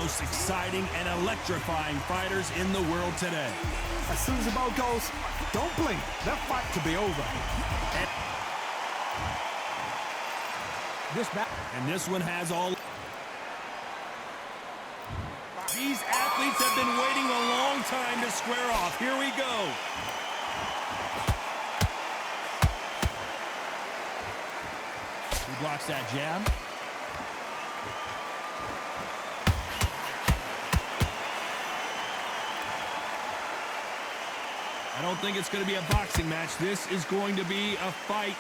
most exciting and electrifying fighters in the world today. As soon as the bell goes, don't blink. That fight could be over. And this one has all... These athletes have been waiting a long time to square off. Here we go. He blocks that jab. I don't think it's going to be a boxing match. This is going to be a fight.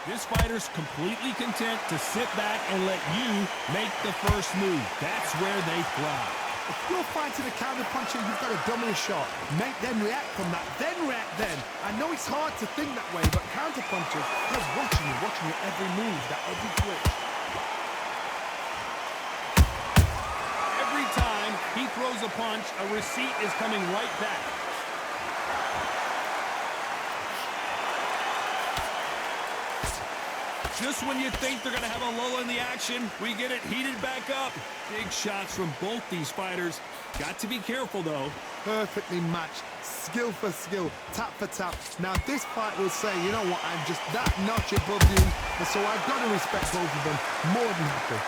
This fighter's completely content to sit back and let you make the first move. That's where they thrive. If you're fighting a counter-puncher, you've got to dummy a shot. Make them react from that, then react then. I know it's hard to think that way, but counter-punchers, they're watching you every move, that every twitch. Every time he throws a punch, a receipt is coming right back. Just when you think they're going to have a lull in the action, we get it heated back up. Big shots from both these fighters. Got to be careful, though. Perfectly matched, skill for skill, tap for tap. Now, this fight will say, you know what, I'm just that notch above you, and so I've got to respect both of them more than happy.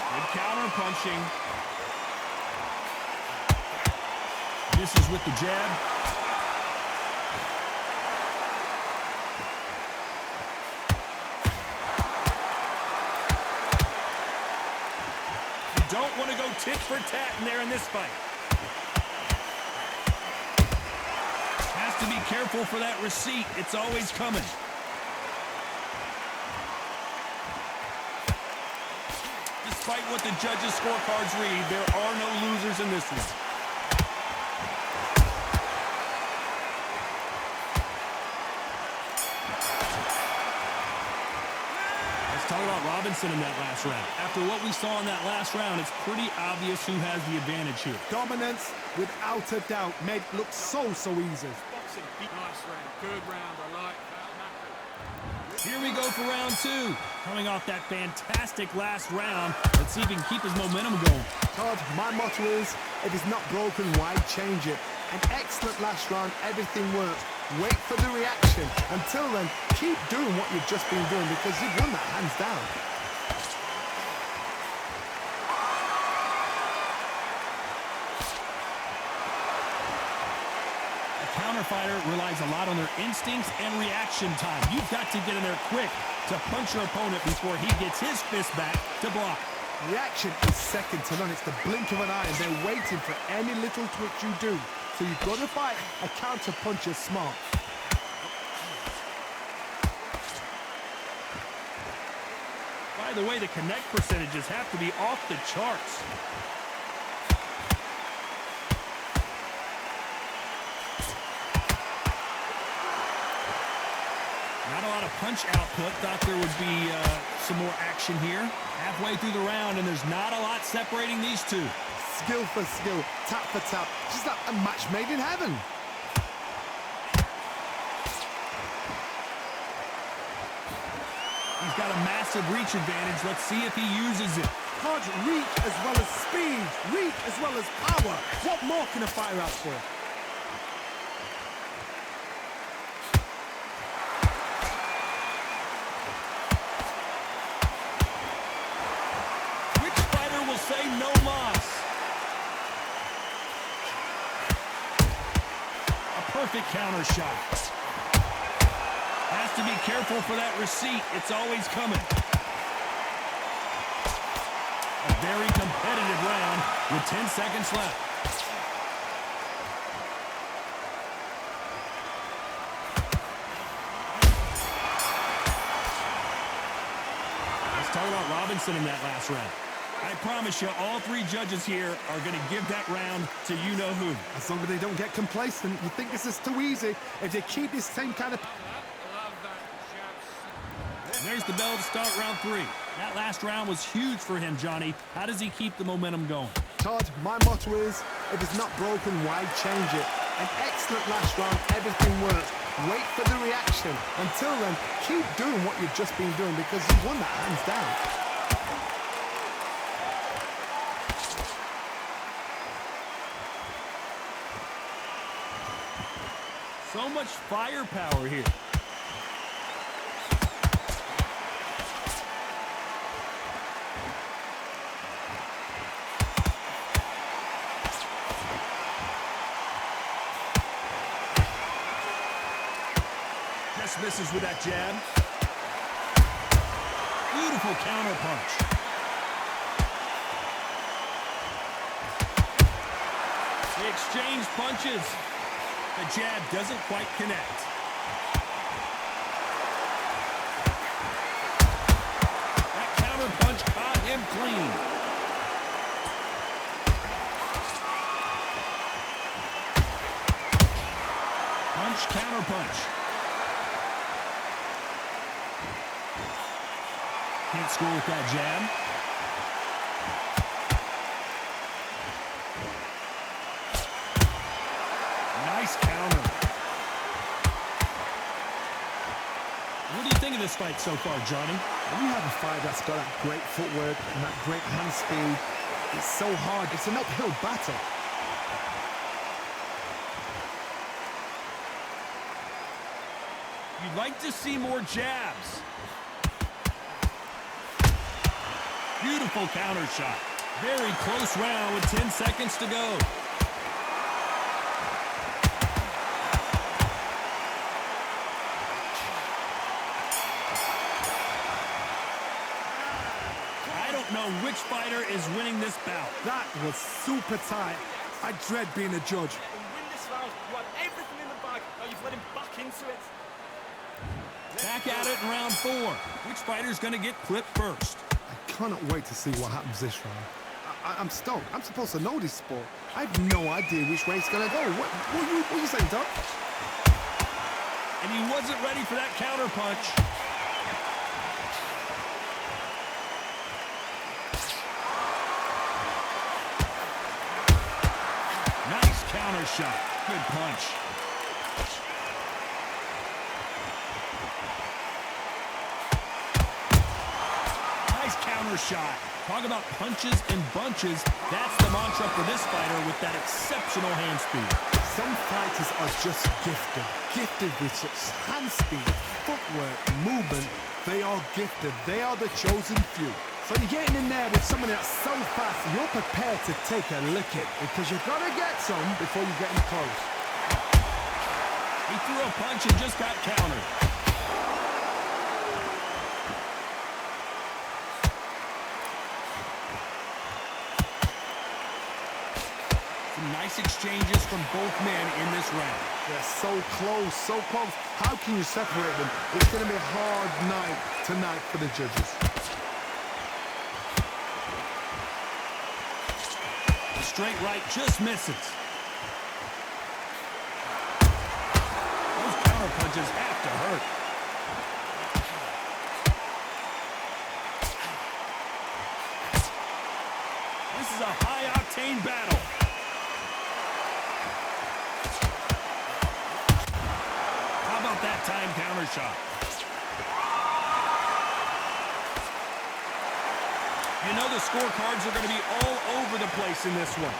Good counter punching. This is with the jab. Don't want to go tit for tat in there in this fight. Has to be careful for that receipt. It's always coming. Despite what the judges' scorecards read, there are no losers in this one. Talk about Robinson in that last round. After what we saw in that last round, it's pretty obvious who has the advantage here. Dominance, without a doubt, made it look so easy. Nice round, good round, I like that. Here we go for round two. Coming off that fantastic last round, let's see if he can keep his momentum going. Todd, my motto is, if it's not broken, why change it? An excellent last round, everything worked. Wait for the reaction. Until then, keep doing what you've just been doing because you've won that hands down. A counter fighter relies a lot on their instincts and reaction time. You've got to get in there quick to punch your opponent before he gets his fist back to block. Reaction is second to none. It's the blink of an eye and they're waiting for any little twitch you do. So you've got to fight a counter puncher smart. By the way, the connect percentages have to be off the charts. Not a lot of punch output. Thought there would be some more action here. Halfway through the round, and there's not a lot separating these two. Skill for skill, tap for tap, just like a match made in heaven. He's got a massive reach advantage. Let's see if he uses it. Hard reach as well as speed, reach as well as power. What more can a fighter ask for? Which fighter will say no mas? Perfect counter shot. Has to be careful for that receipt. It's always coming. A very competitive round with 10 seconds left. Let's talk about Robinson in that last round. I promise you, all three judges here are going to give that round to you-know-who. As long as they don't get complacent, you think this is too easy. If they keep this same kind of... And there's the bell to start round three. That last round was huge for him, Johnny. How does he keep the momentum going? Todd, my motto is, if it's not broken, why change it? An excellent last round, everything works. Wait for the reaction. Until then, keep doing what you've just been doing because you've won that hands down. So much firepower here. Just misses with that jab. Beautiful counter punch. They exchange punches. The jab doesn't quite connect. That counter punch caught him clean. Punch, counter punch. Can't score with that jab. Nice counter. What do you think of this fight so far, Johnny? When you have a fight that's got that great footwork and that great hand speed, it's so hard. It's an uphill battle. You'd like to see more jabs. Beautiful counter shot. Very close round with 10 seconds to go. I don't know which fighter is winning this bout. That was super tight. I dread being a judge. And win this round, you had everything in the bag. Now you've let him back into it. Back at it in round 4. Which fighter's going to get clipped first? I cannot wait to see what happens this round. I'm stoked. I'm supposed to know this sport. I have no idea which way it's going to go. What are you saying, Doc? And he wasn't ready for that counter punch. Nice counter shot. Good punch. Nice counter shot. Talk about punches and bunches. That's the mantra for this fighter with that exceptional hand speed. Some fighters are just gifted. Gifted with such hand speed, footwork, movement. They are gifted. They are the chosen few. So you're getting in there with someone that's so fast, you're prepared to take a licking because you've got to get some before you get in close. He threw a punch and just got countered. Some nice exchanges from both men in this round. They're so close, so close. How can you separate them? It's going to be a hard night tonight for the judges. The straight right just misses. Those counter punches have to hurt. This is a high-octane battle. How about that time counter shot? You know the scorecards are going to be all over the place in this one.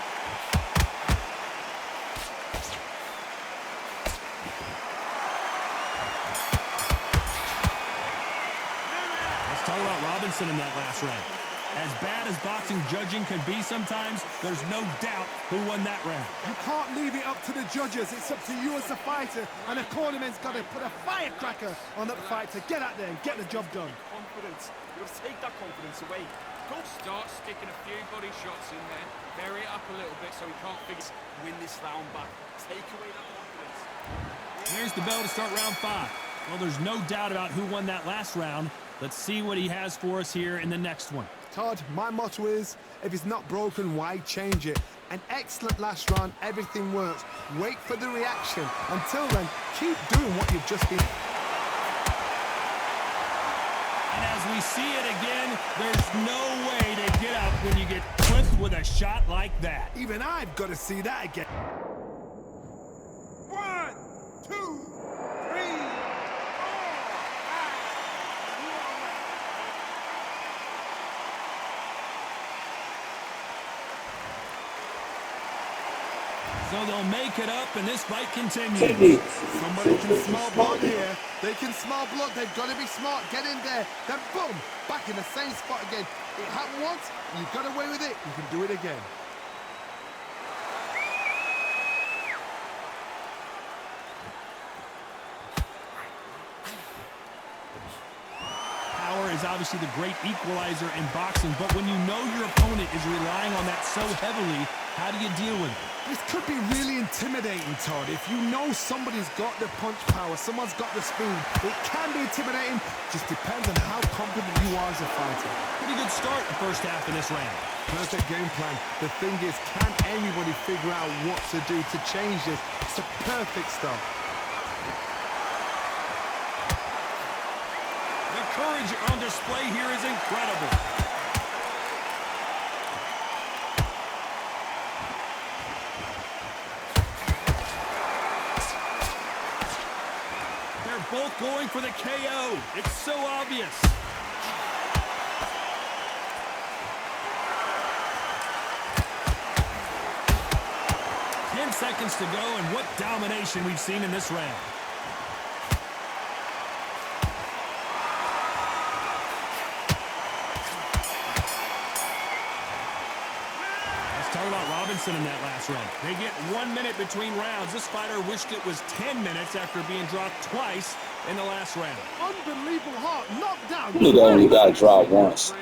Let's talk about Robinson in that last round. As bad as boxing judging can be sometimes, there's no doubt who won that round. You can't leave it up to the judges. It's up to you as a fighter, and the cornerman's got to put a firecracker on that fight to get out there and get the job done. Confidence. You've got to take that confidence away. Go. Start sticking a few body shots in there. Vary it up a little bit so he can't figure. Win this round back. Take away that confidence. There's the bell to start round 5. Well, there's no doubt about who won that last round. Let's see what he has for us here in the next one. Todd, my motto is, if it's not broken, why change it? An excellent last round, everything works. Wait for the reaction. Until then, keep doing what you've just been. And as we see it again, there's no way to get up when you get clipped with a shot like that. Even I've got to see that again. 1, 2, So they'll make it up, and this fight continues. Somebody can smell blood here. They can smell blood. They've got to be smart. Get in there. Then boom, back in the same spot again. It happened once. You got away with it. You can do it again. Power is obviously the great equalizer in boxing, but when you know your opponent is relying on that so heavily, how do you deal with it? This could be really intimidating, Todd. If you know somebody's got the punch power, someone's got the speed, it can be intimidating. Just depends on how confident you are as a fighter. Pretty good start the first half in this round. Perfect game plan. The thing is, can anybody figure out what to do to change this? It's a perfect start. The courage on display here is incredible. They're both going for the KO. It's so obvious. Seconds to go, and what domination we've seen in this round. Let's talk about Robinson in that last round. They get 1 minute between rounds. This fighter wished it was 10 minutes after being dropped twice in the last round. Unbelievable heart, knocked down. Nigga only got dropped once.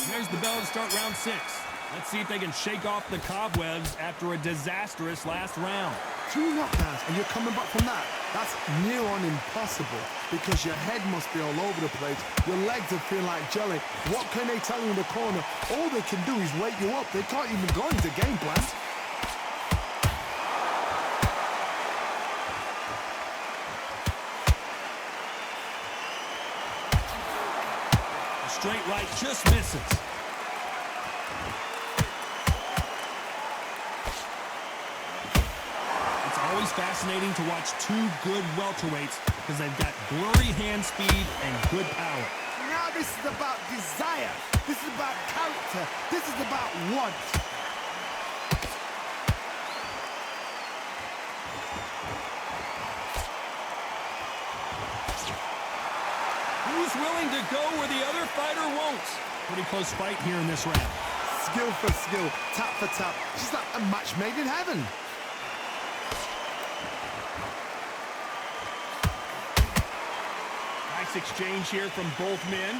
There's the bell to start round 6. Let's see if they can shake off the cobwebs after a disastrous last round. 2 knockdowns, and you're coming back from that. That's near on impossible because your head must be all over the place. Your legs will feel like jelly. What can they tell you in the corner? All they can do is wake you up. They can't even go into game plan. A straight right just misses. Always fascinating to watch 2 good welterweights because they've got blurry hand speed and good power. Now this is about desire. This is about character. This is about want. Who's willing to go where the other fighter won't? Pretty close fight here in this round. Skill for skill, tap for tap. Just like a match made in heaven. Exchange here from both men.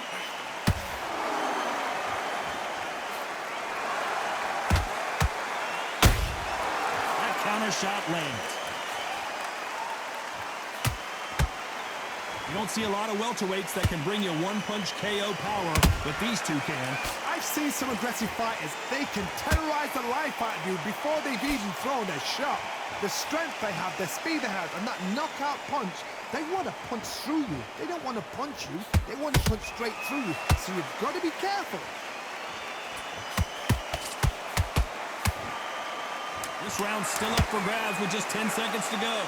That counter shot lands. You don't see a lot of welterweights that can bring you one-punch KO power, but these 2 can. I've seen some aggressive fighters. They can terrorize the life out of you before they've even thrown a shot. The strength they have, the speed they have, and that knockout punch, they want to punch through you. They don't want to punch you. They want to punch straight through you. So you've got to be careful. This round's still up for grabs with just 10 seconds to go.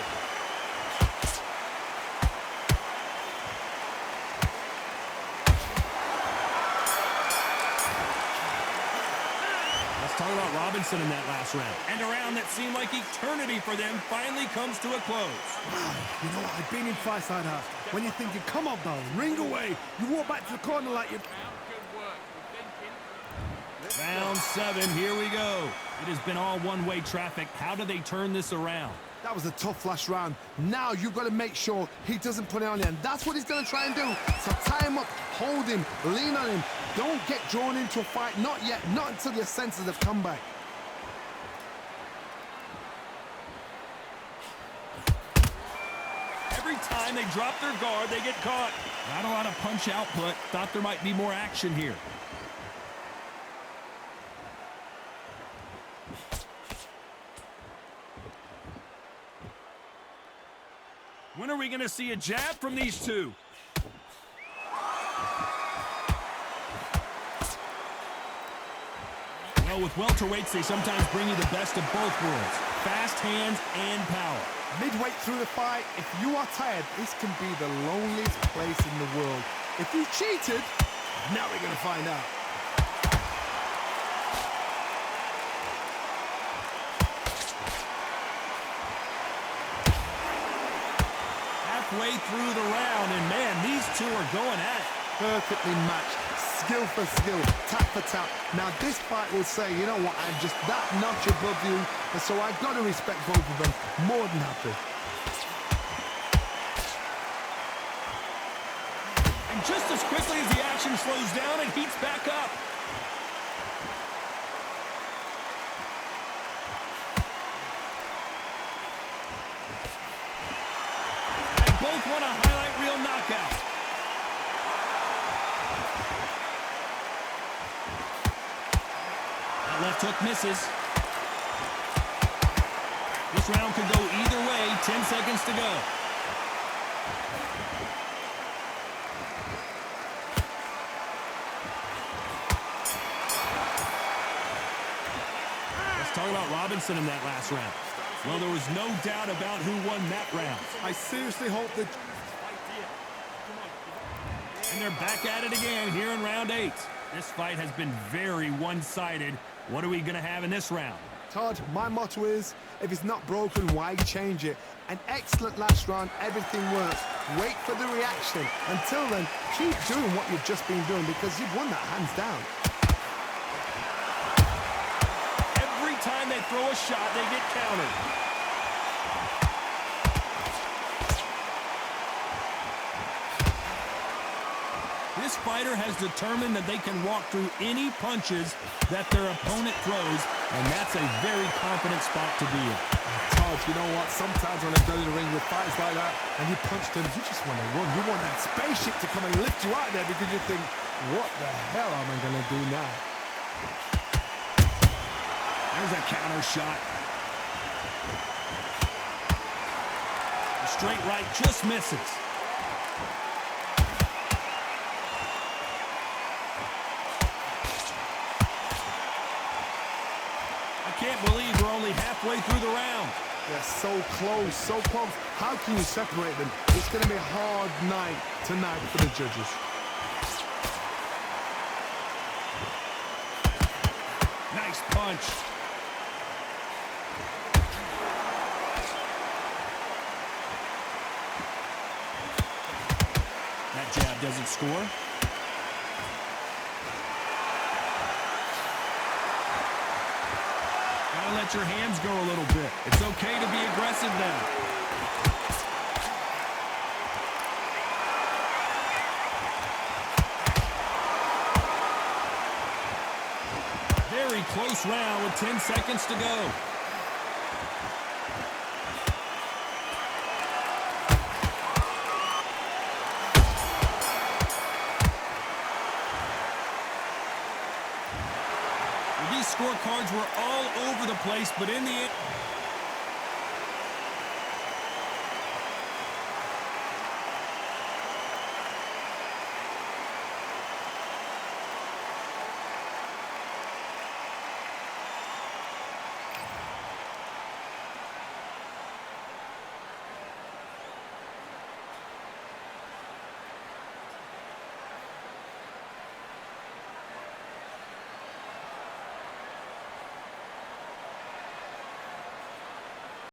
Talk about Robinson in that last round. And a round that seemed like eternity for them finally comes to a close. Wow, you know what? I've been in fights like that. When you're thinking, come on, bro, ring away. You walk back to the corner like you... Round 7, here we go. It has been all one-way traffic. How do they turn this around? That was a tough last round. Now you've got to make sure he doesn't put it on you, and that's what he's going to try and do. So tie him up, hold him, lean on him. Don't get drawn into a fight. Not yet. Not until your senses have come back. Every time they drop their guard, they get caught. Not a lot of punch output. Thought there might be more action here. When are we going to see a jab from these 2? Well, with welterweights, they sometimes bring you the best of both worlds. Fast hands and power. Midway through the fight, if you are tired, this can be the loneliest place in the world. If you cheated, now we're going to find out. halfway through the round, and man, these two are going at it. Perfectly matched, skill for skill, tap for tap. Now this fight will say, you know what, I'm just that notch above you, and so I've got to respect both of them. More than happy. And just as quickly as the action slows down, it heats back up. They both want a highlight reel knockout. That left hook misses. This round could go either way. 10 seconds to go. Talk about Robinson in that last round. Well, there was no doubt about who won that round. I seriously hope that... And they're back at it again here in round 8. This fight has been very one-sided. What are we going to have in this round? Todd, my motto is, if it's not broken, why change it? An excellent last round, everything works. Wait for the reaction. Until then, keep doing what you've just been doing because you've won that hands down. Time they throw a shot, they get countered. This fighter has determined that they can walk through any punches that their opponent throws, and that's a very confident spot to be in. Todd, you know what? Sometimes when I go to the ring with fights like that, and you punch them, you just want to run. You want that spaceship to come and lift you out there because you think, what the hell am I going to do now? There's a counter shot. The straight right just misses. I can't believe we're only halfway through the round. They're so close, so close. How can you separate them? It's going to be a hard night tonight for the judges. Nice punch. That jab doesn't score. Gotta let your hands go a little bit. It's okay to be aggressive now. Very close round with 10 seconds to go. These scorecards were all over the place, but in the end...